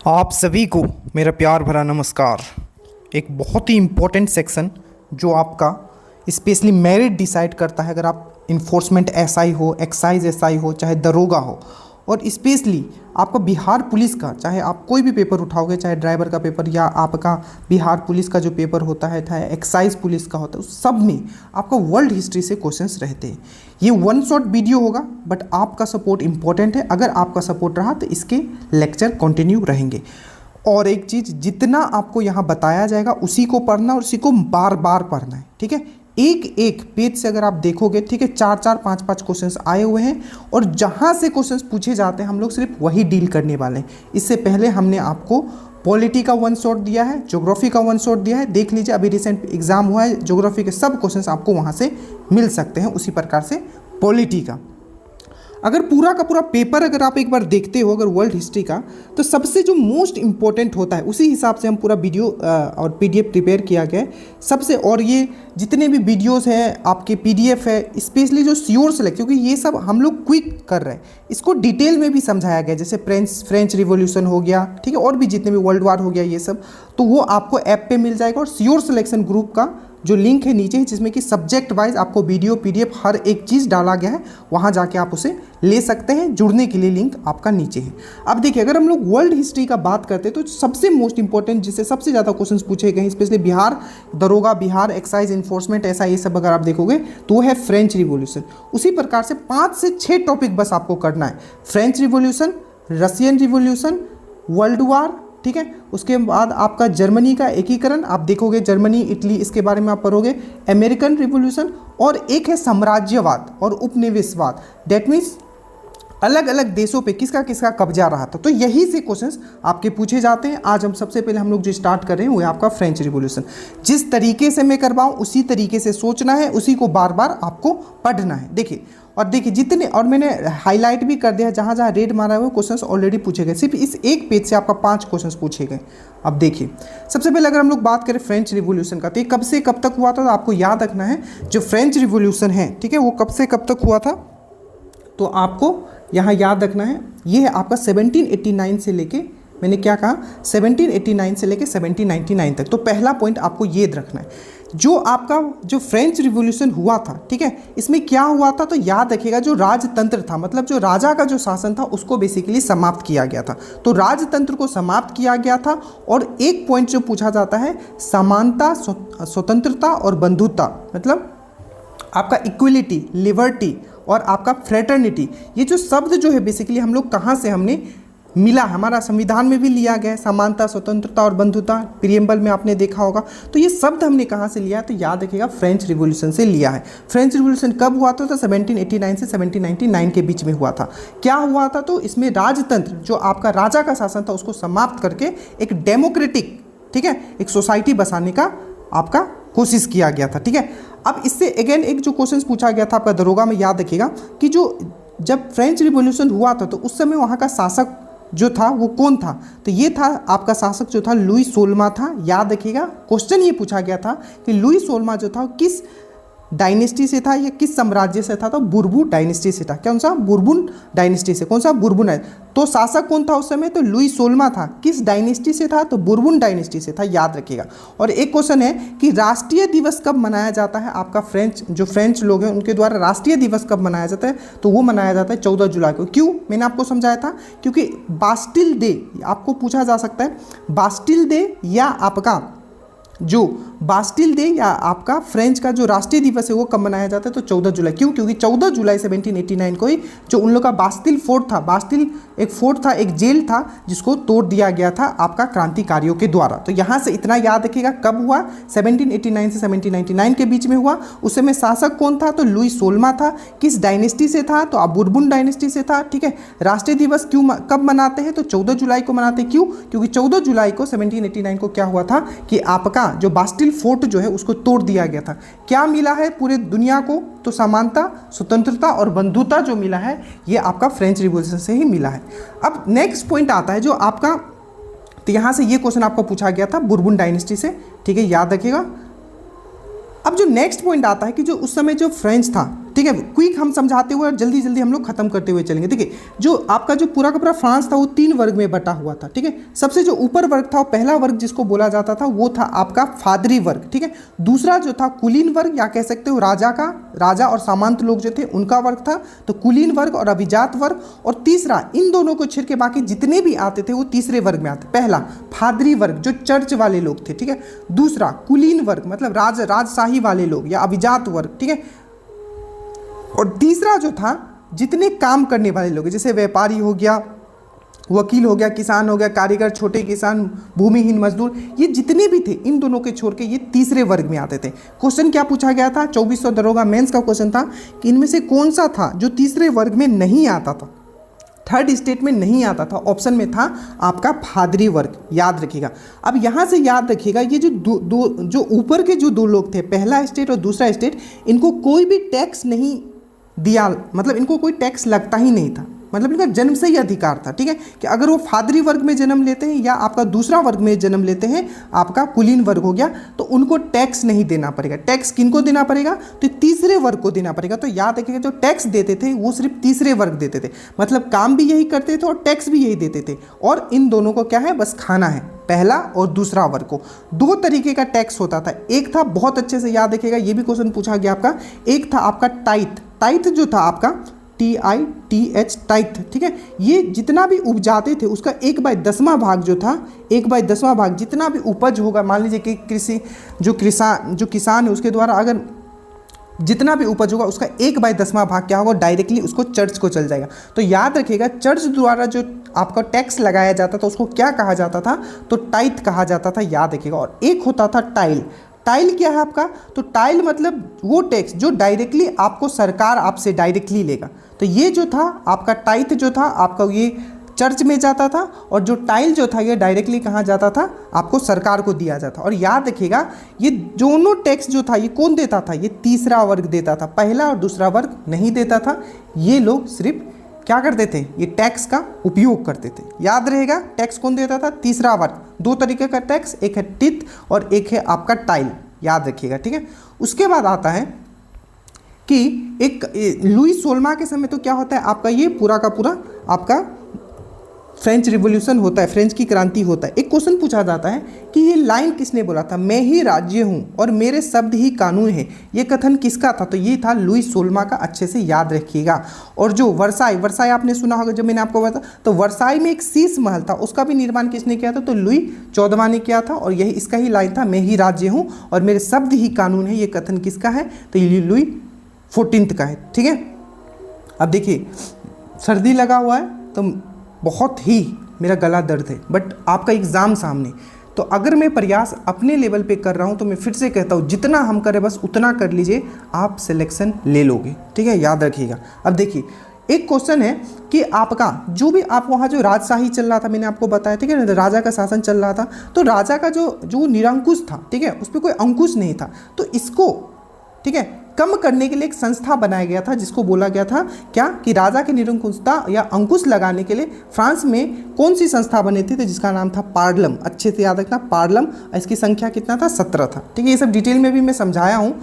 आप सभी को मेरा प्यार भरा नमस्कार। एक बहुत ही इम्पोर्टेंट सेक्शन जो आपका स्पेशली मेरिट डिसाइड करता है। अगर आप इन्फोर्समेंट एसआई हो, एक्साइज एसआई हो, चाहे दरोगा हो, और स्पेशली आपका बिहार पुलिस का, चाहे आप कोई भी पेपर उठाओगे, चाहे ड्राइवर का पेपर या आपका बिहार पुलिस का जो पेपर होता है, चाहे एक्साइज पुलिस का होता है, उस सब में आपका वर्ल्ड हिस्ट्री से क्वेश्चंस रहते हैं। ये वन शॉट वीडियो होगा, बट आपका सपोर्ट इंपॉर्टेंट है। अगर आपका सपोर्ट रहा तो इसके लेक्चर कंटिन्यू रहेंगे। और एक चीज़, जितना आपको यहाँ बताया जाएगा उसी को पढ़ना और उसी को बार बार पढ़ना है, ठीक है। एक एक पेज से अगर आप देखोगे, ठीक है, 4-4, 5-5 क्वेश्चंस आए हुए हैं और जहाँ से क्वेश्चंस पूछे जाते हैं हम लोग सिर्फ वही डील करने वाले हैं। इससे पहले हमने आपको पॉलिटी का वन शॉट दिया है, ज्योग्राफी का वन शॉट दिया है, देख लीजिए, अभी रिसेंट एग्जाम हुआ है, ज्योग्राफी के सब क्वेश्चंस आपको वहाँ से मिल सकते हैं। उसी प्रकार से पॉलिटी का, अगर पूरा का पूरा पेपर अगर आप एक बार देखते हो अगर वर्ल्ड हिस्ट्री का, तो सबसे जो मोस्ट इंपॉर्टेंट होता है उसी हिसाब से हम पूरा वीडियो और पीडीएफ प्रिपेयर किया गया है सबसे। और ये जितने भी वीडियोस हैं आपके पीडीएफ है, स्पेशली जो श्योर सेलेक्ट, क्योंकि ये सब हम लोग क्विक कर रहे हैं, इसको डिटेल में भी समझाया गया, जैसे फ्रेंच रिवॉल्यूशन हो गया, ठीक है, और भी जितने भी वर्ल्ड वार हो गया ये सब, तो वो आपको ऐप पे मिल जाएगा। और श्योर सिलेक्शन ग्रुप का जो लिंक है नीचे है, जिसमें कि सब्जेक्ट वाइज आपको वीडियो पीडीएफ हर एक चीज़ डाला गया है, वहाँ जाके आप उसे ले सकते हैं। जुड़ने के लिए लिंक आपका नीचे है। अब देखिए, अगर हम लोग वर्ल्ड हिस्ट्री का बात करते हैं तो सबसे मोस्ट इंपॉर्टेंट, जिससे सबसे ज़्यादा क्वेश्चंस पूछे गए हैं, स्पेशली बिहार दरोगा, बिहार एक्साइज इन्फोर्समेंट, ऐसा ये सब अगर आप देखोगे तो वो है फ्रेंच रिवॉल्यूशन। उसी प्रकार से 5 से 6 टॉपिक बस आपको करना है। French revolution, Russian revolution, world war, ठीक है। उसके बाद आपका जर्मनी का एकीकरण, आप देखोगे जर्मनी, इटली, इसके बारे में आप पढ़ोगे। अमेरिकन रिवॉल्यूशन, और एक है साम्राज्यवाद और उपनिवेशवाद, दैट मीन्स अलग अलग देशों पे किसका किसका कब्जा रहा था। तो यही से क्वेश्चंस आपके पूछे जाते हैं। आज हम सबसे पहले हम लोग जो स्टार्ट कर रहे हैं वो है आपका फ्रेंच रिवॉल्यूशन। जिस तरीके से मैं करवाऊँ उसी तरीके से सोचना है, उसी को बार बार आपको पढ़ना है। देखिए, और देखिए जितने, और मैंने हाईलाइट भी कर दिया, जहाँ जहाँ रेड मारा हुआ क्वेश्चंस ऑलरेडी पूछे गए। सिर्फ इस एक पेज से आपका 5 क्वेश्चंस पूछे गए। अब देखिए, सबसे पहले अगर हम लोग बात करें फ्रेंच रिवॉल्यूशन का, तो ये कब से कब तक हुआ था, तो आपको याद रखना है जो फ्रेंच रिवॉल्यूशन है, ठीक है, वो कब से कब तक हुआ था, तो आपको यहाँ याद रखना है। ये है आपका 1789 से लेके, मैंने क्या कहा, 1789 से लेके 1799 तक। तो पहला पॉइंट आपको ये रखना है, जो आपका जो फ्रेंच रिवॉल्यूशन हुआ था, ठीक है, इसमें क्या हुआ था, तो याद रखिएगा जो राजतंत्र था, मतलब जो राजा का जो शासन था उसको बेसिकली समाप्त किया गया था। तो राजतंत्र को समाप्त किया गया था। और एक पॉइंट जो पूछा जाता है, समानता, स्वतंत्रता और बंधुता, मतलब आपका इक्वलिटी, लिबर्टी और आपका फ्रेटर्निटी, ये जो शब्द जो है बेसिकली हम लोग कहाँ से हमने मिला, हमारा संविधान में भी लिया गया है, समानता, स्वतंत्रता और बंधुता, प्रियम्बल में आपने देखा होगा। तो ये शब्द हमने कहाँ से लिया है, तो याद रखिएगा फ्रेंच रिवॉल्यूशन से लिया है। फ्रेंच रिवॉल्यूशन कब हुआ था, तो 1789 से 1799 के बीच में हुआ था। क्या हुआ था, तो इसमें राजतंत्र, जो आपका राजा का शासन था, उसको समाप्त करके एक डेमोक्रेटिक, ठीक है, एक सोसाइटी बसाने का आपका कोशिश किया गया था, ठीक है। अब इससे अगेन एक जो क्वेश्चन पूछा गया था आपका दरोगा में, याद रखिएगा कि जब फ्रेंच रिवॉल्यूशन हुआ था तो उस समय वहाँ का शासक जो था वो कौन था, तो ये था आपका शासक जो था लुई 16वां था। याद रखिएगा, क्वेश्चन ये पूछा गया था कि लुई 16वां जो था किस डायनेस्टी से था या किस साम्राज्य से था, तो बुरबुन डायनेस्टी से था। कौन सा, बुरबुन डायनेस्टी से। कौन सा, बुरबुन। तो शासक कौन था उस समय, तो लुई 16वां था। किस डायनेस्टी से था, तो बुरबुन डायनेस्टी से था, याद रखिएगा। और एक क्वेश्चन है कि राष्ट्रीय दिवस कब मनाया जाता है, आपका फ्रेंच लोग हैं उनके द्वारा राष्ट्रीय दिवस कब मनाया जाता है, तो वो मनाया जाता है 14 जुलाई को। क्यों, मैंने आपको समझाया था, क्योंकि बास्टिल डे आपको पूछा जा सकता है, बास्टिल डे या आपका जो बास्टिल डे या आपका फ्रेंच का जो राष्ट्रीय दिवस है वो कब मनाया जाता है, तो 14 जुलाई। क्यों, क्योंकि 14 जुलाई 1789 को ही जो उन लोग का बास्टिल फोर्ट था, बास्टिल एक फोर्ट था, एक जेल था, जिसको तोड़ दिया गया था आपका क्रांतिकारियों के द्वारा। तो यहाँ से इतना याद रखिएगा, कब हुआ, 1789 से 1799 के बीच में हुआ। उस समय शासक कौन था, तो लुई 16वां था। किस डायनेस्टी से था, तो बुरबुन डायनेस्टी से था, ठीक है। राष्ट्रीय दिवस कब मनाते हैं, तो 14 जुलाई को मनाते हैं। क्यों, क्योंकि 14 जुलाई को 1789 को क्या हुआ था कि आपका जो बास्टिल फोर्ट जो है उसको तोड़ दिया गया था। क्या मिला है पूरे दुनिया को, तो समानता, स्वतंत्रता और बंधुता जो मिला है ये आपका फ्रेंच रिवॉल्यूशन से ही मिला है। अब नेक्स्ट पॉइंट आता है जो आपका, तो यहाँ से ये क्वेश्चन आपको पूछा गया था बुरबुन डायनेस्टी से, ठीक है, याद रखिएगा। अब जो नेक्स्ट पॉइंट आता है कि जो उस समय जो फ्रेंच था, ठीक है, क्विक हम समझाते हुए और जल्दी जल्दी हम लोग खत्म करते हुए चलेंगे। देखिए जो आपका जो पूरा का पूरा फ्रांस था वो 3 वर्ग में बटा हुआ था। ठीक है, सबसे जो ऊपर वर्ग था, वो पहला वर्ग जिसको बोला जाता था वो था आपका फादरी वर्ग। ठीक है, दूसरा जो था कुलीन वर्ग, या कह सकते हो राजा और सामंत लोग जो थे उनका वर्ग था, तो कुलीन वर्ग और अभिजात वर्ग। और तीसरा इन दोनों को छोड़ के बाकी जितने भी आते थे वो तीसरे वर्ग में आते। पहला फादरी वर्ग जो चर्च वाले लोग थे। ठीक है, दूसरा कुलीन वर्ग मतलब राजशाही वाले लोग या अभिजात वर्ग। ठीक है, और तीसरा जो था जितने काम करने वाले लोग, जैसे व्यापारी हो गया, वकील हो गया, किसान हो गया, कारीगर, छोटे किसान, भूमिहीन मजदूर, ये जितने भी थे इन दोनों के छोड़ के ये तीसरे वर्ग में आते थे। क्वेश्चन क्या पूछा गया था, 2400 दरोगा मेंस का क्वेश्चन था कि इनमें से कौन सा था जो तीसरे वर्ग में नहीं आता था, थर्ड स्टेट में नहीं आता था। ऑप्शन में था आपका फादरी वर्ग, याद रखिएगा। अब यहाँ से याद रखिएगा ये जो ऊपर के जो 2 लोग थे, पहला स्टेट और दूसरा स्टेट, इनको कोई भी टैक्स नहीं दिया, मतलब इनको कोई टैक्स लगता ही नहीं था, मतलब इनका जन्म से ही अधिकार था। ठीक है, कि अगर वो फादरी वर्ग में जन्म लेते हैं या आपका दूसरा वर्ग में जन्म लेते हैं, आपका कुलीन वर्ग हो गया, तो उनको टैक्स नहीं देना पड़ेगा। टैक्स किनको देना पड़ेगा, तो तीसरे वर्ग को देना पड़ेगा। तो याद रखिएगा जो टैक्स देते थे वो सिर्फ तीसरे वर्ग देते थे, मतलब काम भी यही करते थे और टैक्स भी यही देते थे। और इन दोनों को क्या है, बस खाना है, पहला और दूसरा वर्ग को। 2 तरीके का टैक्स होता था, एक था, बहुत अच्छे से याद रखिएगा, ये भी क्वेश्चन पूछा गया आपका, एक था आपका टाइथ। टाइथ जो था आपका TITH टाइथ। ठीक है, ये जितना भी उपजाते थे उसका 1/10वां भाग जो था, 1/10वां भाग जितना भी उपज होगा, मान लीजिए कि जो किसान है उसके द्वारा अगर जितना भी उपज होगा उसका 1/10वां भाग क्या होगा, डायरेक्टली उसको चर्च को चल जाएगा। तो याद रखिएगा चर्च द्वारा जो आपका टैक्स लगाया जाता था उसको क्या कहा जाता था, तो टाइथ कहा जाता था, याद रखिएगा। और एक होता था टाइल। टाइल क्या है आपका, तो टाइल मतलब वो टैक्स जो डायरेक्टली आपको सरकार आपसे डायरेक्टली लेगा। तो ये जो था आपका टाइथ जो था आपका ये चर्च में जाता था, और जो टाइल जो था ये डायरेक्टली कहाँ जाता था, आपको सरकार को दिया जाता। और याद रखिएगा ये दोनों टैक्स जो था ये कौन देता था, ये तीसरा वर्ग देता था, पहला और दूसरा वर्ग नहीं देता था। ये लोग सिर्फ क्या करते थे, ये टैक्स का उपयोग करते थे। याद रहेगा टैक्स कौन देता था, तीसरा वर्ग। 2 तरीके का टैक्स, एक है टिथ और एक है आपका टाइल, याद रखिएगा। ठीक है, उसके बाद आता है कि एक लुई 16वां के समय तो क्या होता है आपका, ये पूरा का पूरा आपका फ्रेंच रिवॉल्यूशन होता है, फ्रेंच की क्रांति होता है। एक क्वेश्चन पूछा जाता है कि ये लाइन किसने बोला था, मैं ही राज्य हूँ और मेरे शब्द ही कानून है, ये कथन किसका था, तो ये था लुई 16वां का, अच्छे से याद रखिएगा। और जो वर्साई आपने सुना होगा, जब मैंने आपको बताया, तो वर्साई में एक शीश महल था, उसका भी निर्माण किसने किया था, तो लुई 14वां ने किया था। और यही इसका ही लाइन था, मैं ही राज्य हूँ और मेरे शब्द ही कानून है, ये कथन किसका है, तो ये लुई 14 का है। ठीक है, अब देखिए सर्दी लगा हुआ है तो बहुत ही मेरा गला दर्द है, बट आपका एग्ज़ाम सामने, तो अगर मैं प्रयास अपने लेवल पे कर रहा हूँ तो मैं फिर से कहता हूँ जितना हम करें बस उतना कर लीजिए, आप सिलेक्शन ले लोगे। ठीक है, याद रखिएगा। अब देखिए एक क्वेश्चन है कि आपका जो भी आप वहाँ जो राजशाही चल रहा था, मैंने आपको बताया, ठीक है, राजा का शासन चल रहा था, तो राजा का जो निरंकुश था, ठीक है, उस पर कोई अंकुश नहीं था, तो इसको ठीक है कम करने के लिए एक संस्था बनाया गया था जिसको बोला गया था क्या, कि राजा की निरंकुशता या अंकुश लगाने के लिए फ्रांस में कौन सी संस्था बनी थी, तो जिसका नाम था पार्लम। अच्छे से याद रखना पार्लम, इसकी संख्या कितना था, 17 था। ठीक है, ये सब डिटेल में भी मैं समझाया हूँ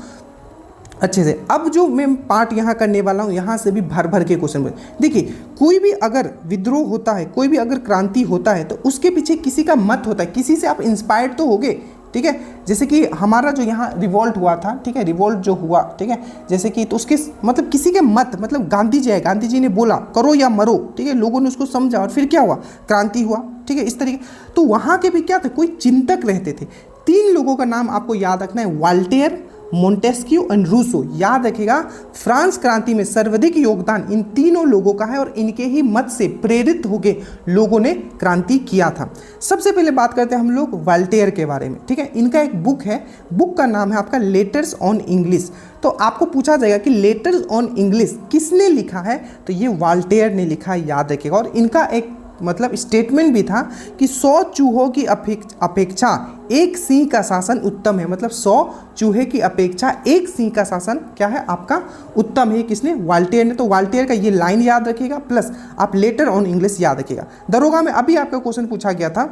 अच्छे से। अब जो मैं पार्ट यहाँ करने वाला हूँ, यहाँ से भी भर भर के क्वेश्चन। देखिए कोई भी अगर विद्रोह होता है, कोई भी अगर क्रांति होता है, तो उसके पीछे किसी का मत होता है, किसी से आप इंस्पायर्ड तो होगे। ठीक है, जैसे कि हमारा जो यहाँ रिवॉल्ट हुआ था, ठीक है, रिवॉल्ट जो हुआ, ठीक है, जैसे कि तो उसके मतलब किसी के मत, मतलब गांधी जी है, गांधी जी ने बोला करो या मरो, ठीक है, लोगों ने उसको समझा और फिर क्या हुआ, क्रांति हुआ। ठीक है, इस तरीके। तो वहाँ के भी क्या थे, कोई चिंतक रहते थे। 3 लोगों का नाम आपको याद रखना है, वाल्टेयर, मोंटेस्क्यू एंड रूसो। याद रखिएगा फ्रांस क्रांति में सर्वाधिक योगदान इन तीनों लोगों का है और इनके ही मत से प्रेरित होकर लोगों ने क्रांति किया था। सबसे पहले बात करते हैं हम लोग वाल्टेयर के बारे में। ठीक है, इनका एक बुक है, बुक का नाम है आपका लेटर्स ऑन इंग्लिश। तो आपको पूछा जाएगा कि लेटर्स ऑन इंग्लिश किसने लिखा है, तो ये वाल्टेयर ने लिखा है, याद रखिएगा। और इनका एक मतलब स्टेटमेंट भी था कि 100 चूहों की अपेक्षा एक सिंह का शासन उत्तम है। मतलब 100 चूहे की अपेक्षा एक सिंह का शासन क्या है, आपका उत्तम है। किसने, वाल्टेयर ने। तो वाल्टेयर का ये लाइन याद रखिएगा, प्लस आप लेटर ऑन इंग्लिश याद रखिएगा। दरोगा में अभी आपका क्वेश्चन पूछा गया था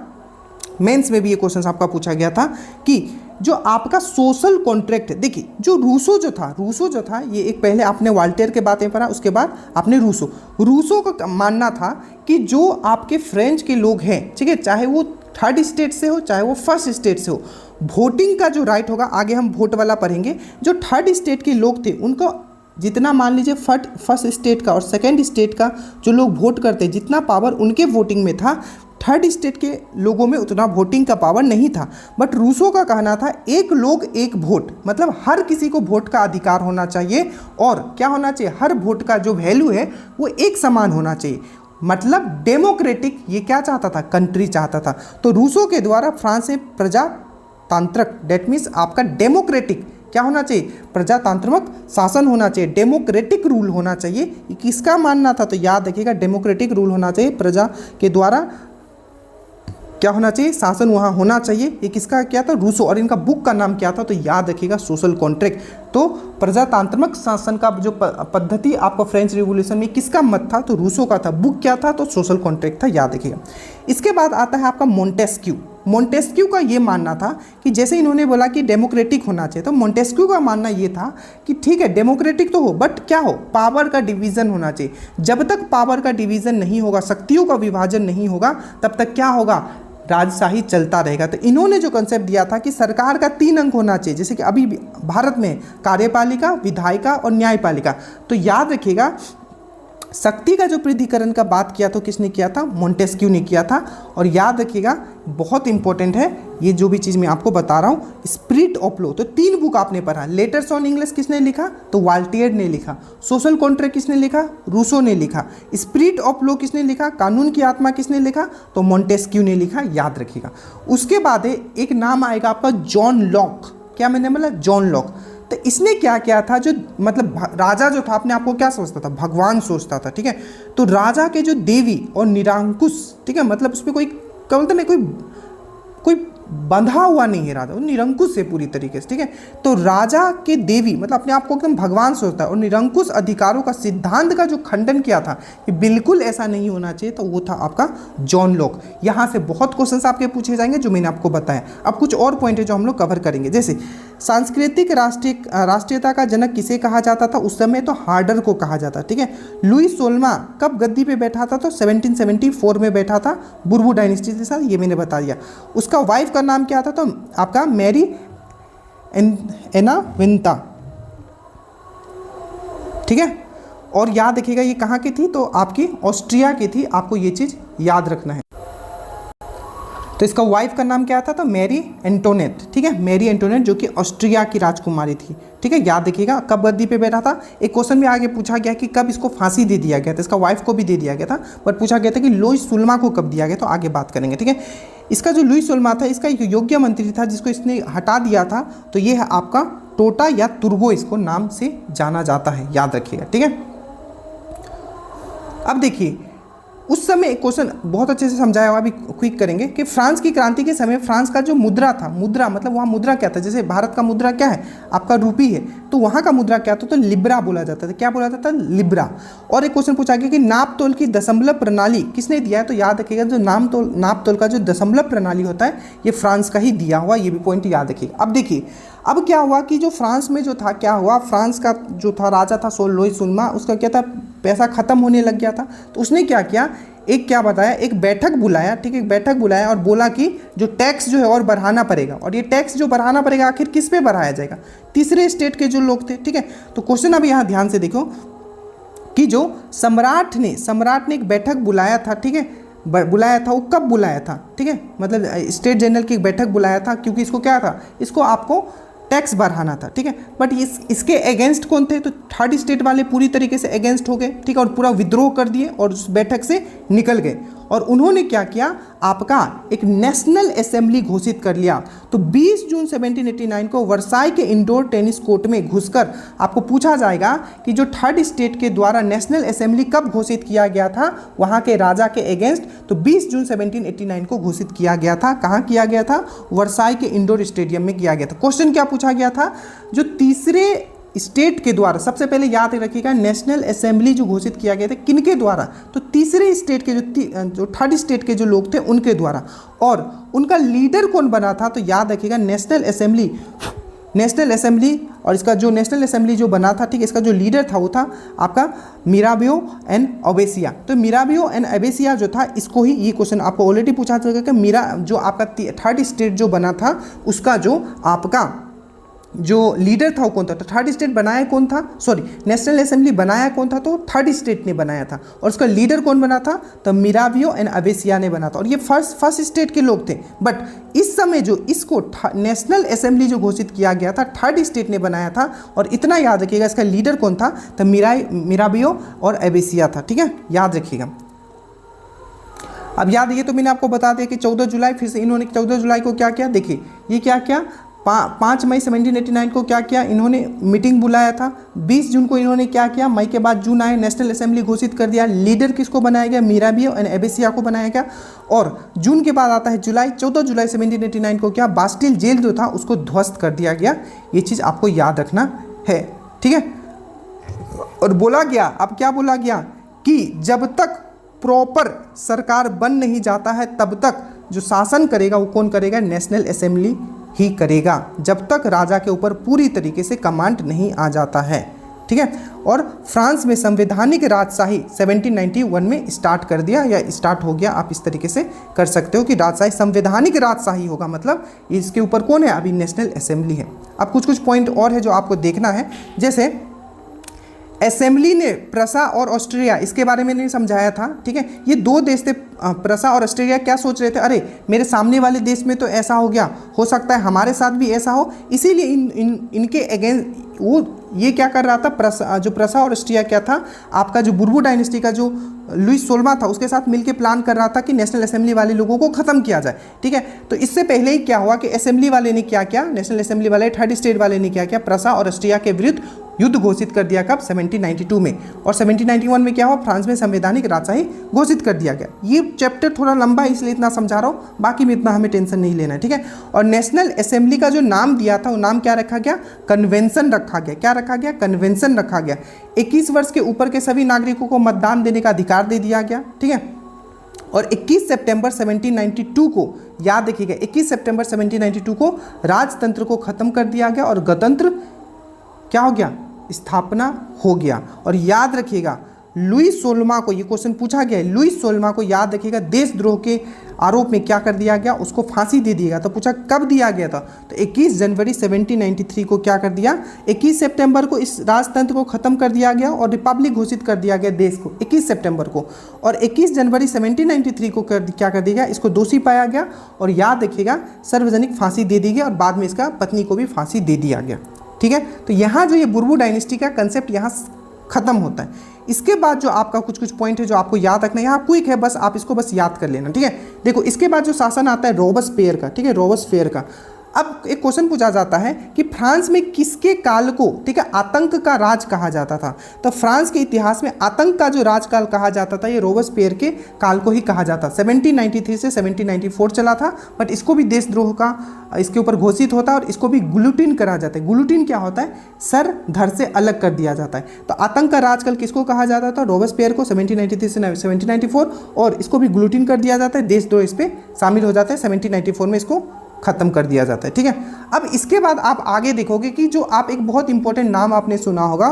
मेंस में भी ये क्वेश्चन आपका पूछा गया था कि जो आपका सोशल कॉन्ट्रैक्ट है, देखिए जो रूसो जो था ये एक, पहले आपने वाल्टेयर के बातें पढ़ा, उसके बाद आपने रूसो का मानना था कि जो आपके फ्रेंच के लोग हैं, ठीक है, चाहे वो थर्ड स्टेट से हो चाहे वो फर्स्ट स्टेट से हो, वोटिंग का जो राइट होगा, आगे हम वोट वाला पढ़ेंगे, जो थर्ड स्टेट के लोग थे उनको जितना मान लीजिए फर्स्ट स्टेट का और सेकंड स्टेट का जो लोग वोट करते, जितना पावर उनके वोटिंग में था, थर्ड स्टेट के लोगों में उतना वोटिंग का पावर नहीं था। बट रूसो का कहना था एक लोग एक वोट, मतलब हर किसी को वोट का अधिकार होना चाहिए और क्या होना चाहिए, हर वोट का जो वैल्यू है वो एक समान होना चाहिए। मतलब डेमोक्रेटिक ये क्या चाहता था, कंट्री चाहता था। तो रूसो के द्वारा फ्रांस में प्रजातांत्रिक, डेट मीन्स आपका डेमोक्रेटिक क्या होना चाहिए, प्रजातांत्रिक शासन होना चाहिए, डेमोक्रेटिक रूल होना चाहिए, किसका मानना था, तो याद रखिएगा डेमोक्रेटिक रूल होना चाहिए, प्रजा के द्वारा क्या होना चाहिए, शासन वहाँ होना चाहिए। ये किसका क्या था, रूसो, और इनका बुक का नाम क्या था, तो याद रखिएगा सोशल कॉन्ट्रैक्ट। तो प्रजातांत्रिक शासन का जो पद्धति आपका फ्रेंच रिवॉल्यूशन में किसका मत था, तो रूसो का था। बुक क्या था, तो सोशल कॉन्ट्रैक्ट था, याद रखिएगा। इसके बाद आता है आपका मोंटेस्क्यू का ये मानना था कि जैसे इन्होंने बोला कि डेमोक्रेटिक होना चाहिए, तो मोंटेस्क्यू का मानना ये था कि ठीक है डेमोक्रेटिक तो हो बट क्या हो, पावर का डिवीज़न होना चाहिए। जब तक पावर का डिवीज़न नहीं होगा, शक्तियों का विभाजन नहीं होगा, तब तक क्या होगा, राजशाही चलता रहेगा। तो इन्होंने जो कंसेप्ट दिया था कि सरकार का 3 अंग होना चाहिए, जैसे कि अभी भारत में कार्यपालिका, विधायिका और न्यायपालिका। तो याद रखिएगा शक्ति का जो पृथक्करण का बात किया तो किसने किया था, मोंटेस्क्यू ने किया था। और याद रखिएगा बहुत इंपॉर्टेंट है ये जो भी चीज़ मैं आपको बता रहा हूँ, स्पिरिट ऑफ लॉ। तो 3 बुक आपने पढ़ा, लेटर्स ऑन इंग्लिश किसने लिखा, तो वाल्टियर ने लिखा। सोशल कॉन्ट्रैक्ट किसने लिखा, रूसो ने लिखा। स्पिरिट ऑफ लॉ किसने लिखा, कानून की आत्मा किसने लिखा, तो मोंटेस्क्यू ने लिखा, याद रखिएगा। उसके बाद एक नाम आएगा आपका जॉन लॉक। क्या मैंने बोला, जॉन लॉक। तो इसने क्या किया था, जो मतलब राजा जो था अपने आप को क्या सोचता था, भगवान सोचता था, ठीक है। तो राजा के जो देवी और निरंकुश, ठीक है, मतलब उसमें कोई क्या बोलते ना, कोई बंधा हुआ नहीं है राजा, वो निरंकुश है पूरी तरीके से, ठीक है। तो राजा के देवी मतलब अपने आप को एकदम भगवान सोचता है, और निरंकुश अधिकारों का सिद्धांत का जो खंडन किया था कि बिल्कुल ऐसा नहीं होना चाहिए, तो वो था आपका जॉन लॉक। यहाँ से बहुत क्वेश्चंस आपके पूछे जाएंगे जो मैंने आपको बताया। अब कुछ और पॉइंट है जो हम लोग कवर करेंगे, जैसे सांस्कृतिक राष्ट्रीयता का जनक किसे कहा जाता था, उस समय तो हार्डर को कहा जाता, ठीक है। लुई 16वां कब गद्दी पे बैठा था, तो 1774 में बैठा था बुर्बो डायनेस्टी के साथ, ये मैंने बता दिया। उसका वाइफ का नाम क्या था, तो आपका मैरी एना विंता, ठीक है। और याद रखिएगा ये कहाँ की थी, तो आपकी ऑस्ट्रिया की थी, आपको ये चीज़ याद रखना है। तो इसका वाइफ का नाम क्या था, तो मैरी एंटोनेट, ठीक है, मैरी एंटोनेट जो कि ऑस्ट्रिया की राजकुमारी थी, ठीक है। याद रखिएगा कब गद्दी पे बैठा था। एक क्वेश्चन भी आगे पूछा गया कि कब इसको फांसी दे दिया गया था, इसका वाइफ को भी दे दिया गया था, बट पूछा गया था कि लुई 16वां को कब दिया गया, तो आगे बात करेंगे, ठीक है। इसका जो लुई 16वां था, इसका एक योग्य मंत्री था जिसको इसने हटा दिया था, तो ये है आपका टोटा या तुर्गो, इसको नाम से जाना जाता है, याद रखिएगा, ठीक है। अब देखिए उस समय एक क्वेश्चन बहुत अच्छे से समझाया हुआ, अभी क्विक करेंगे कि फ्रांस की क्रांति के समय फ्रांस का जो मुद्रा था, मुद्रा मतलब वहाँ मुद्रा क्या था, जैसे भारत का मुद्रा क्या है, आपका रूपी है, तो वहाँ का मुद्रा क्या था, तो लिब्रा बोला जाता था। क्या बोला जाता था, लिब्रा। और एक क्वेश्चन पूछा गया कि नाप तोल की दशमलव प्रणाली किसने दिया है, तो याद रखिएगा जो नाप तोल का जो दशमलव प्रणाली होता है ये फ्रांस का ही दिया हुआ, ये भी पॉइंट याद रखिएगा। अब देखिए अब क्या हुआ कि जो फ्रांस में जो था, क्या हुआ, फ्रांस का जो था राजा था लुई 16वां, उसका क्या था, पैसा ख़त्म होने लग गया था। तो उसने क्या किया, एक क्या बताया, एक बैठक बुलाया, ठीक है, एक बैठक बुलाया और बोला कि जो टैक्स जो है और बढ़ाना पड़ेगा, और ये टैक्स जो बढ़ाना पड़ेगा आखिर किस पे बढ़ाया जाएगा, तीसरे स्टेट के जो लोग थे, ठीक है। तो क्वेश्चन अब यहाँ ध्यान से देखो कि जो सम्राट ने एक बैठक बुलाया था, ठीक है, बुलाया था, वो कब बुलाया था, ठीक है, मतलब स्टेट जनरल की एक बैठक बुलाया था, क्योंकि इसको क्या था, इसको आपको टैक्स बढ़ाना था, ठीक है। बट इसके अगेंस्ट कौन थे, तो थर्ड स्टेट वाले पूरी तरीके से अगेंस्ट हो गए, ठीक है, और पूरा विद्रोह कर दिए और उस बैठक से निकल गए। और उन्होंने क्या किया, आपका एक नेशनल असेंबली घोषित कर लिया। तो 20 जून 1789 को वर्साई के इंडोर टेनिस कोर्ट में घुसकर आपको पूछा जाएगा कि जो थर्ड स्टेट के द्वारा नेशनल असेंबली कब घोषित किया गया था, वहाँ के राजा के अगेंस्ट, तो 20 जून 1789 को घोषित किया गया था। कहाँ किया गया था, वर्साई के इंडोर स्टेडियम में किया गया था। क्वेश्चन क्या पूछा गया था, जो तीसरे स्टेट के द्वारा, सबसे पहले याद रखिएगा नेशनल असेंबली जो घोषित किया गया था किनके द्वारा, तो तीसरे स्टेट के जो थर्ड स्टेट के जो लोग थे उनके द्वारा। और उनका लीडर कौन बना था, तो याद रखिएगा नेशनल असेंबली और इसका जो नेशनल असेंबली जो बना था, ठीक है, इसका जो लीडर था वो था आपका मिराबियो एंड ओबेसिया। तो मिराबियो एंड ओबेसिया जो था, इसको ही ये क्वेश्चन आपको ऑलरेडी पूछा था कि जो आपका थर्ड स्टेट जो बना था उसका जो आपका जो लीडर था वो कौन था। तो थर्ड स्टेट बनाया कौन था, सॉरी नेशनल असेंबली बनाया कौन था, तो थर्ड स्टेट ने बनाया था। और उसका लीडर कौन बना था, तो मिराबियो एंड ओबेसिया ने बना था। और ये फर्स्ट स्टेट के लोग थे, बट इस समय जो इसको नेशनल असेंबली जो घोषित किया गया था थर्ड स्टेट ने बनाया था। और इतना याद रखिएगा इसका लीडर कौन था, तो मिराबियो और ओबेसिया था, ठीक है, याद रखिएगा। अब याद, ये तो मैंने आपको बता दिया कि 14 जुलाई, फिर से इन्होंने 14 जुलाई को क्या किया, देखिए ये क्या किया, 5 मई 1789 को क्या किया, इन्होंने मीटिंग बुलाया था। 20 जून को इन्होंने क्या किया, मई के बाद जून आए, नेशनल असेंबली घोषित कर दिया। लीडर किसको बनाया गया, मिराबियो एंड ओबेसिया को बनाया गया। और जून के बाद आता है जुलाई, 14 जुलाई 1789 को क्या, बास्टिल जेल जो था उसको ध्वस्त कर दिया गया। ये चीज़ आपको याद रखना है, ठीक है। और बोला गया, अब क्या बोला गया कि जब तक प्रॉपर सरकार बन नहीं जाता है तब तक जो शासन करेगा वो कौन करेगा, नेशनल असेंबली ही करेगा, जब तक राजा के ऊपर पूरी तरीके से कमांड नहीं आ जाता है, ठीक है। और फ्रांस में संवैधानिक राजशाही 1791 में स्टार्ट कर दिया या स्टार्ट हो गया। आप इस तरीके से कर सकते हो कि राजशाही संवैधानिक राजशाही होगा, मतलब इसके ऊपर कौन है, अभी नेशनल असेंबली है। अब कुछ पॉइंट और है जो आपको देखना है, जैसे असेंबली ने प्रसा और ऑस्ट्रिया, इसके बारे में नहीं समझाया था, ठीक है। ये दो देश थे, प्रसा और ऑस्ट्रिया, क्या सोच रहे थे, अरे मेरे सामने वाले देश में तो ऐसा हो गया, हो सकता है हमारे साथ भी ऐसा हो, इसीलिए इनके अगेंस्ट वो ये क्या कर रहा था, प्रसा और ऑस्ट्रिया क्या था, आपका जो बुर्बो डायनेस्टी का जो लुइस 16 था उसके साथ मिलकर प्लान कर रहा था कि नेशनल असेंबली वाले लोगों को खत्म किया जाए, ठीक है। तो इससे पहले ही क्या हुआ कि असेंबली वाले ने क्या किया, नेशनल असेंबली वाले थर्ड स्टेट वाले ने क्या किया, प्रसा और ऑस्ट्रिया के विरुद्ध युद्ध घोषित कर दिया, कब, 1792 में। और 1791 में क्या हुआ, फ्रांस में संवैधानिक राजशाही घोषित कर दिया गया। ये चैप्टर थोड़ा लंबा है इसलिए इतना समझा रहा हूँ, बाकी में इतना हमें टेंशन नहीं लेना है, ठीक है। और नेशनल असेंबली का जो नाम दिया था वो नाम क्या रखा गया, कन्वेंशन रखा गया। क्या रखा गया, कन्वेंशन रखा गया। 21 वर्ष के ऊपर के सभी नागरिकों को मतदान देने का अधिकार दे दिया गया, ठीक है। और 21 सितंबर 1792 को याद रखिएगा, 21 सितंबर 1792 को राजतंत्र को खत्म कर दिया गया और गणतंत्र क्या हो गया, स्थापना हो गया। और याद रखिएगा लुइस 16 को, ये क्वेश्चन पूछा गया है, लुइस 16 को याद रखिएगा देशद्रोह के आरोप में क्या कर दिया गया, उसको फांसी दे दिया गया। तो पूछा कब दिया गया था, तो 21 जनवरी 1793 को क्या कर दिया, 21 सितंबर को इस राजतंत्र को खत्म कर दिया गया और रिपब्लिक घोषित कर दिया गया देश को 21 सितंबर को। और 21 जनवरी 1793 को क्या कर दिया गया, इसको दोषी पाया गया और याद रखिएगा सार्वजनिक फांसी दे दी गई और बाद में इसका पत्नी को भी फांसी दे दिया गया, ठीक है। तो यहाँ जो ये बुर्बो डायनेस्टी का कंसेप्ट यहाँ खत्म होता है। इसके बाद जो आपका कुछ पॉइंट है जो आपको याद रखना है, यहाँ क्विक है, बस आप इसको बस याद कर लेना, ठीक है। देखो इसके बाद जो शासन आता है रोबेस्पियर का, ठीक है, रोबेस्पियर का। अब एक क्वेश्चन पूछा जाता है कि फ्रांस में किसके काल को, ठीक है, आतंक का राज कहा जाता था। तो फ्रांस के इतिहास में आतंक का जो राजकाल कहा जाता था ये रोबेस्पियर के काल को ही कहा जाता। 1793 से 1794 चला था, बट इसको भी देशद्रोह का इसके ऊपर घोषित होता है और इसको भी गुलिटिन करा जाता है। गुलिटिन क्या होता है, सर धड़ से अलग कर दिया जाता है। तो आतंक का राजकाल किसको कहा जाता था, रोबेस्पियर को 1793 से 1794, और इसको भी गुलिटिन कर दिया जाता है, देशद्रोह इस पर शामिल हो जाता है। 1794 में इसको खत्म कर दिया जाता है, ठीक है। अब इसके बाद आप आगे देखोगे कि जो आप एक बहुत इंपॉर्टेंट नाम आपने सुना होगा,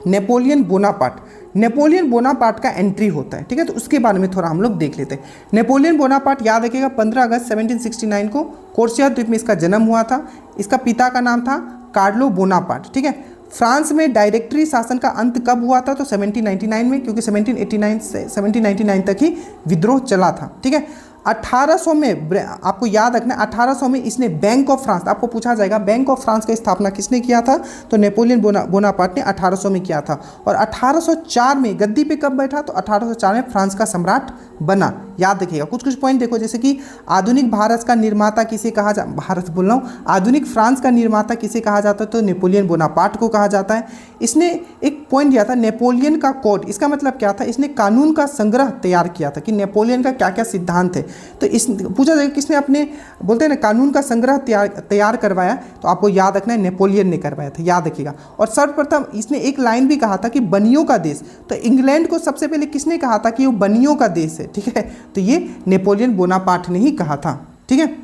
नेपोलियन बोनापार्ट। नेपोलियन बोनापार्ट का एंट्री होता है, ठीक है, तो उसके बारे में थोड़ा हम लोग देख लेते हैं। नेपोलियन बोनापार्ट याद रखिएगा 15 अगस्त 1769 को कोर्सिया द्वीप में इसका जन्म हुआ था। इसका पिता का नाम था कार्लो बोनापार्ट, ठीक है। फ्रांस में डायरेक्टरी शासन का अंत कब हुआ था, तो 1799 में, क्योंकि 1789 से 1799 तक ही विद्रोह चला था, ठीक है। 1800 में आपको याद रखना, 1800 में इसने बैंक ऑफ फ्रांस, आपको पूछा जाएगा बैंक ऑफ फ्रांस का स्थापना किसने किया था, तो नेपोलियन बोनापार्ट ने 1800 में किया था। और 1804 में गद्दी पे कब बैठा, तो 1804 में फ्रांस का सम्राट बना। याद रखिएगा। कुछ कुछ पॉइंट देखो, जैसे कि आधुनिक भारत का निर्माता किसे कहा जा भारत बोल रहा हूँ, आधुनिक फ्रांस का निर्माता किसे कहा जाता है, तो नेपोलियन बोनापार्ट को कहा जाता है। इसने एक पॉइंट दिया था नेपोलियन का कोड, इसका मतलब क्या था, इसने कानून का संग्रह तैयार किया था कि नेपोलियन का क्या क्या सिद्धांत है। तो इस पूछा जाएगा किसने अपने बोलते हैं ना कानून का संग्रह तैयार करवाया, तो आपको याद रखना है नेपोलियन ने करवाया था, याद रखिएगा। और सर्वप्रथम इसने एक लाइन भी कहा था कि बनियों का देश, तो इंग्लैंड को सबसे पहले किसने कहा था कि वो बनियों का देश है, ठीक है, तो ये नेपोलियन बोनापार्ट ने ही कहा था, ठीक है।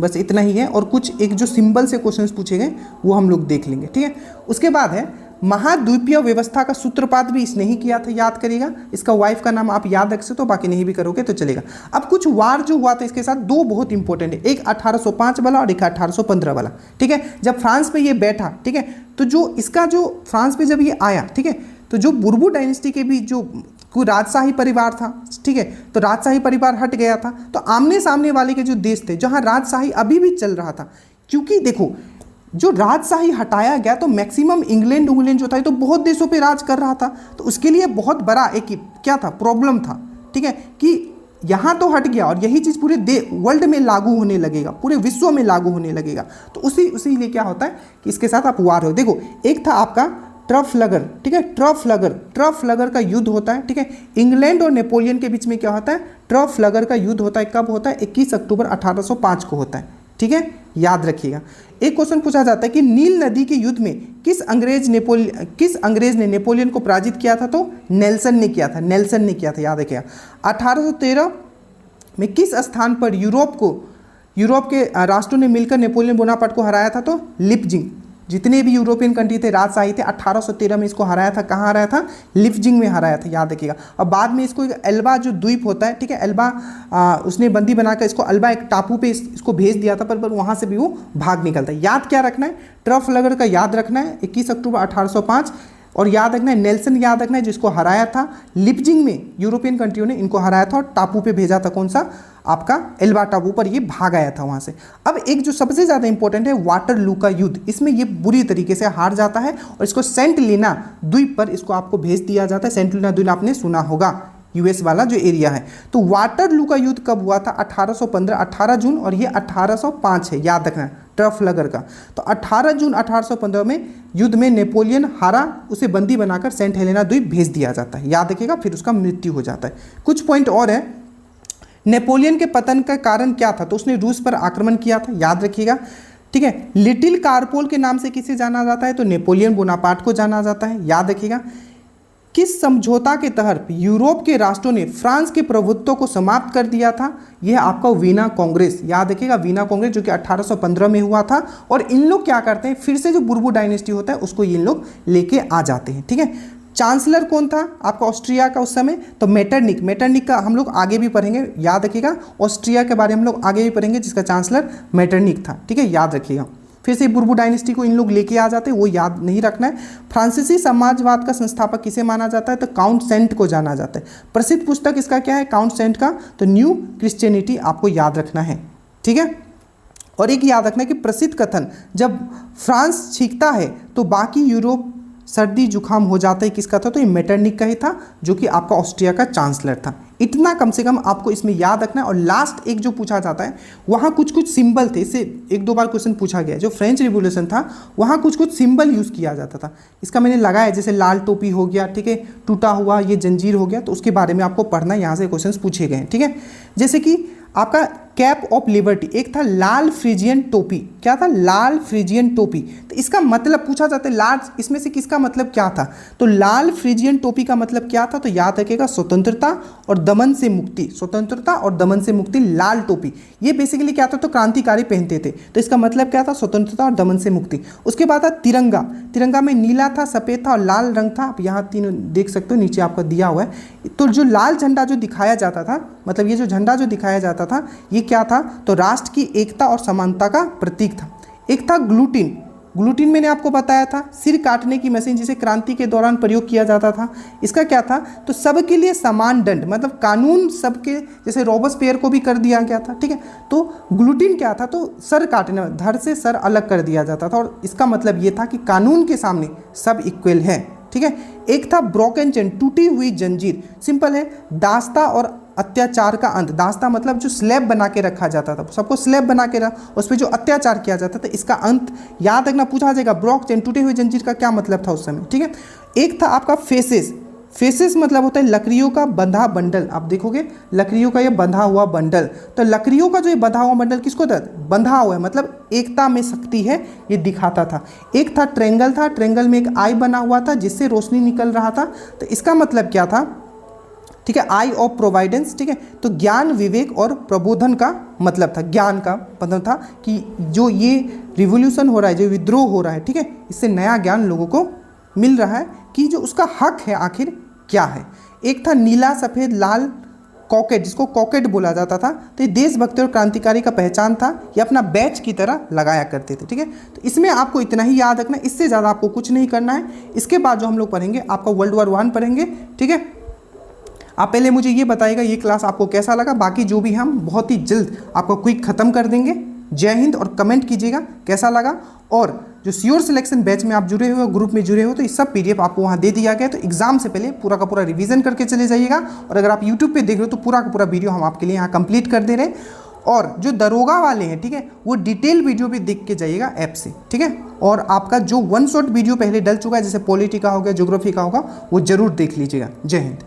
बस इतना ही है, और कुछ एक जो सिंबल से क्वेश्चंस पूछे गए वो हम लोग देख लेंगे, ठीक है। उसके बाद है महाद्वीपीय व्यवस्था का सूत्रपात भी इसने ही किया था, याद करिएगा। इसका वाइफ का नाम आप याद रख सकते हो, बाकी नहीं भी करोगे तो चलेगा। अब कुछ वार जो हुआ था इसके साथ, दो बहुत इंपॉर्टेंट है, एक 1805 वाला और एक 1815 वाला, ठीक है। जब फ्रांस पे ये बैठा, ठीक है, तो जो इसका जो फ्रांस पे जब ये आया, ठीक है, तो जो बुर्बू डायनेस्टी के भी जो कोई राजशाही परिवार था, ठीक है, तो राजशाही परिवार हट गया था, तो आमने सामने वाले के जो देश थे जहाँ राजशाही अभी भी चल रहा था, क्योंकि देखो जो राजशाही हटाया गया तो मैक्सिमम इंग्लैंड जो था तो बहुत देशों पे राज कर रहा था, तो उसके लिए बहुत बड़ा एक क्या था प्रॉब्लम था, ठीक है, कि यहाँ तो हट गया और यही चीज़ पूरे वर्ल्ड में लागू होने लगेगा, पूरे विश्व में लागू होने लगेगा, तो उसी लिए क्या होता है कि इसके साथ आप वार हो। देखो एक था आपका ट्रफलगर, ठीक है, ट्रफलगर का युद्ध होता है, ठीक है, इंग्लैंड और नेपोलियन के बीच में क्या होता है, ट्रफलगर का युद्ध होता है। कब होता है, 21 अक्टूबर 1805 को होता है, ठीक है, याद रखिएगा। एक क्वेश्चन पूछा जाता है कि नील नदी के युद्ध में किस अंग्रेज ने नेपोलियन को पराजित किया था, तो नेल्सन ने किया था, याद रखिएगा। 1813 में किस स्थान पर यूरोप के राष्ट्रों ने मिलकर नेपोलियन बोनापार्ट को हराया था, तो लिपजिंग। जितने भी यूरोपियन कंट्री थे राजशाही थे, 1813 में इसको हराया था, कहाँ हराया था, लिपजिंग में हराया था, याद रखिएगा। और बाद में इसको एक एल्बा जो द्वीप होता है, ठीक है, एल्बा उसने बंदी बनाकर इसको अल्बा एक टापू पे इसको भेज दिया था, पर वहाँ से भी वो भाग निकलता है। याद क्या रखना है, ट्रफलगर का याद रखना है 21 अक्टूबर 1805, और याद रखना है नेल्सन याद रखना है जिसको हराया था लिपजिंग में, यूरोपियन कंट्रियों ने इनको हराया था और टापू पे भेजा था, कौन सा, आपका एल्बा टापू पर ये भाग आया था वहाँ से। अब एक जो सबसे ज़्यादा इंपॉर्टेंट है वाटरलू का युद्ध, इसमें ये बुरी तरीके से हार जाता है और इसको सेंट लीना द्वीप पर इसको आपको भेज दिया जाता है। सेंट लीना द्वीप आपने सुना होगा, यूएस वाला जो एरिया है। तो वाटरलू का युद्ध कब हुआ था, 1815 18 जून, और ये 1805 है, याद रखना है, ट्रफलगर का। तो 18 जून 1815 में युद्ध में नेपोलियन हारा, उसे बंदी बनाकर सेंट हेलेना द्वीप भेज दिया जाता है, याद रखिएगा, फिर उसका मृत्यु हो जाता है। कुछ पॉइंट और है, नेपोलियन के पतन का कारण क्या था, तो उसने रूस पर आक्रमण किया था, याद रखिएगा, ठीक है। लिटिल कारपोल के नाम से किसे जाना जाता है, तो नेपोलियन बोनापार्ट को जाना जाता है, याद रखिएगा। किस समझौता के तहत यूरोप के राष्ट्रों ने फ्रांस के प्रभुत्व को समाप्त कर दिया था, यह आपका वीना कांग्रेस, याद रखिएगा, वीना कांग्रेस जो कि 1815 में हुआ था। और इन लोग क्या करते हैं, फिर से जो बुर्बू डायनेस्टी होता है उसको इन लोग लेके आ जाते हैं, ठीक है। चांसलर कौन था आपका ऑस्ट्रिया का उस समय, तो मेटरनिक का हम लोग आगे भी पढ़ेंगे, याद रखिएगा। ऑस्ट्रिया के बारे में हम लोग आगे भी पढ़ेंगे, जिसका चांसलर मेटरनिक था, ठीक है, याद रखिएगा। फिर से बुर्बू डायनेस्टी को इन लोग लेके आ जाते हैं, वो याद नहीं रखना है। फ्रांसीसी समाजवाद का संस्थापक किसे माना जाता है, तो काउंट सेंट को जाना जाता है। प्रसिद्ध पुस्तक इसका क्या है, काउंट सेंट का, तो न्यू क्रिश्चियनिटी आपको याद रखना है, ठीक है। और एक याद रखना है कि प्रसिद्ध कथन, जब फ्रांस छींकता है तो बाकी यूरोप सर्दी जुकाम हो जाता है, किसका था, तो ये मेटरनिक का ही था, जो कि आपका ऑस्ट्रिया का चांसलर था। इतना कम से कम आपको इसमें याद रखना है। और लास्ट एक जो पूछा जाता है, वहाँ कुछ सिंबल थे, इससे एक दो बार क्वेश्चन पूछा गया, जो फ्रेंच रिवॉल्यूशन था वहाँ कुछ सिंबल यूज़ किया जाता था। इसका मैंने लगाया, जैसे लाल टोपी हो गया, ठीक है, टूटा हुआ ये जंजीर हो गया, तो उसके बारे में आपको पढ़ना है, यहाँ से क्वेश्चन पूछे गए हैं, ठीक है। जैसे कि आपका कैप ऑफ लिबर्टी, एक था लाल फ्रीजियन टोपी, क्या था, लाल फ्रीजियन टोपी, तो इसका मतलब पूछा जाता है, लाल इसमें से किसका मतलब क्या था, तो लाल फ्रीजियन टोपी का मतलब क्या था, तो याद रखिएगा स्वतंत्रता और दमन से मुक्ति, स्वतंत्रता और दमन से मुक्ति, लाल टोपी, ये बेसिकली क्या था, तो क्रांतिकारी पहनते थे, तो इसका मतलब क्या था, स्वतंत्रता और दमन से मुक्ति। उसके बाद था तिरंगा, तिरंगा में नीला था, सफ़ेद था और लाल रंग था, आप यहाँ तीनों देख सकते हो, नीचे आपका दिया हुआ है। तो जो लाल झंडा जो दिखाया जाता था, मतलब ये जो झंडा जो दिखाया जाता था, ये क्या था, तो राष्ट्र की एकता और समानता का प्रतीक था। एक था ग्लूटीन, ग्लूटीन मैंने आपको बताया था, सिर काटने की मशीन जिसे क्रांति के दौरान प्रयोग किया जाता था। इसका क्या था, तो सबके लिए समान दंड, मतलब कानून सबके, जैसे रॉबस्पियर को भी कर दिया गया था, ठीक है। तो ग्लूटीन क्या था, तो सर काटने, धड़ से सर अलग कर दिया जाता था, और इसका मतलब ये था कि कानून के सामने सब इक्वल है, ठीक है। एक था ब्रोकन चेन, टूटी हुई जंजीर, सिंपल है, दास्ता और अत्याचार का अंत। दास्ता मतलब जो स्लैब बना के रखा जाता था, सबको स्लैब बना के रख, उस पर जो अत्याचार किया जाता था, इसका अंत याद रखना, पूछा जाएगा। ब्रॉक चेन, टूटे हुए जंजीर का क्या मतलब था उस समय, ठीक है। एक था आपका फेसेस। फेसेस मतलब होता है लकड़ियों का बंधा बंडल। आप देखोगे लकड़ियों का ये बंधा हुआ बंडल, तो लकड़ियों का जो ये बंधा हुआ बंडल किसको था, बंधा हुआ है, मतलब एकता में शक्ति है, ये दिखाता था। एक था ट्रेंगल था, ट्रेंगल में एक आई बना हुआ था जिससे रोशनी निकल रहा था, तो इसका मतलब क्या था, ठीक है, आई ऑफ प्रोवाइडेंस, ठीक है। तो ज्ञान, विवेक और प्रबोधन का मतलब था, ज्ञान का मतलब था कि जो ये रिवोल्यूशन हो रहा है, जो विद्रोह हो रहा है, ठीक है, इससे नया ज्ञान लोगों को मिल रहा है कि जो उसका हक है आखिर क्या है। एक था नीला, सफ़ेद, लाल कॉकेट, जिसको कॉकेट बोला जाता था, तो ये देशभक्ति और क्रांतिकारी का पहचान था, ये अपना बैच की तरह लगाया करते थे, ठीक है। तो इसमें आपको इतना ही याद रखना है, इससे ज़्यादा आपको कुछ नहीं करना है। इसके बाद जो हम लोग पढ़ेंगे आपका वर्ल्ड वॉर 1 पढ़ेंगे, ठीक है। आप पहले मुझे ये बताइएगा ये क्लास आपको कैसा लगा, बाकी जो भी हम बहुत ही जल्द आपको क्विक ख़त्म कर देंगे। जय हिंद, और कमेंट कीजिएगा कैसा लगा। और जो श्योर सिलेक्शन बैच में आप जुड़े हुए हो, ग्रुप में जुड़े हो, तो इस सब पीडीएफ आपको वहाँ दे दिया गया, तो एग्जाम से पहले पूरा का पूरा रिवीजन करके चले जाइएगा। और अगर आप यूट्यूब पे देख रहे हो तो पूरा का पूरा वीडियो हम आपके लिए यहाँ कंप्लीट कर दे रहे हैं। और जो दरोगा वाले हैं, ठीक है, वो डिटेल वीडियो भी देख के जाइएगा ऐप से, ठीक है। और आपका जो वन शॉट वीडियो पहले डल चुका है, जैसे पॉलिटी का हो गया, ज्योग्राफी का होगा, वो जरूर देख लीजिएगा। जय हिंद।